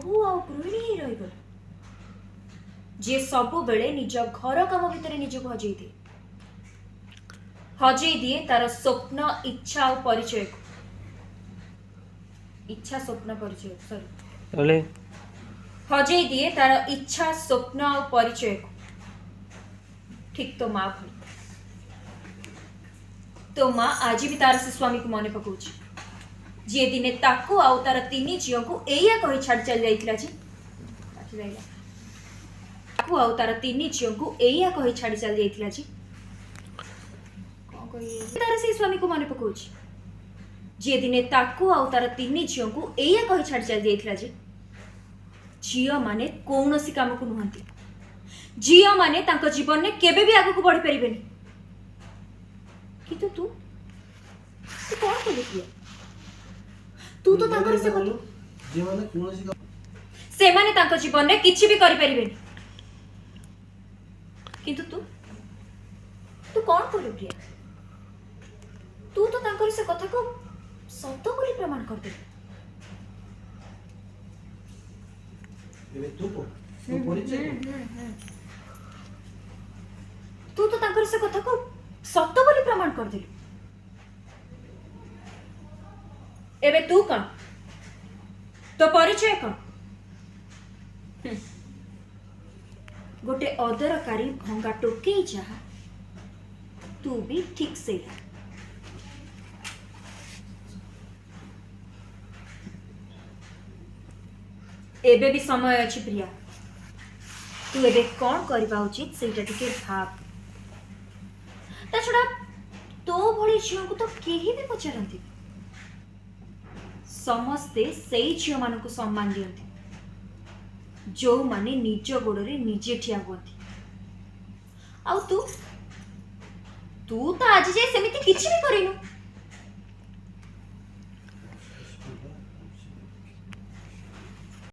बहु आ गृहिणी ही रहीगल जे सब बेले निज घर काम भितर निजक हजई दिए तार स्वप्न इच्छा और परिचय को इच्छा स्वप्न परिचय सॉरी हजई दिए तार इच्छा स्वप्न और परिचय को ठीक तो माँ भली तो माँ आज भी तार से स्वामी को मने पकाउछि जे दिने ताको आउ तार तीन झील को एया कही छाड़ चल जाइतिला जी ताको आउ तार तीन झील को एया कही छाड़ चल जाइतिला जी तार से स्वामी को मने पकाउछि जे दिने ताको आउ तार तीन झील को एया कही छाड़ चल जाइतिला जी झील माने कौनसी काम को नुहंती झील माने तांको जीवन में केबे भी आगु को बढ़ी परिबेनी किंतु तू तू कौन कलु किया तू तो तांकर से बोलू जे माने कोनोसी से माने तांको जीवन में किछि भी करि परिबेनी किंतु तू तू कौन कलु किया तू तो तांकर से कथा को सत्य बोली प्रमाण कर दे एबे तू परिचय तू तो तांकर से कथा को सत्य बोली प्रमाण कर दिलु एबे तू कौन तो परिचय कौन गोटे अदरकारी भंगा टोके जहा तू भी ठीक से एबे भी समय अच्छी प्रिया तू एबे कौन करबा उचित सेटा टिके भाव ता छड़ा तो भली झील को तो केही भी पचारती समस्ते सेई झील मान को सम्मान दियंती जो माने निज गोड़े निजे ठिया हुअती आउ तू तू तो आज जाए सेमिति किछि भी करिनु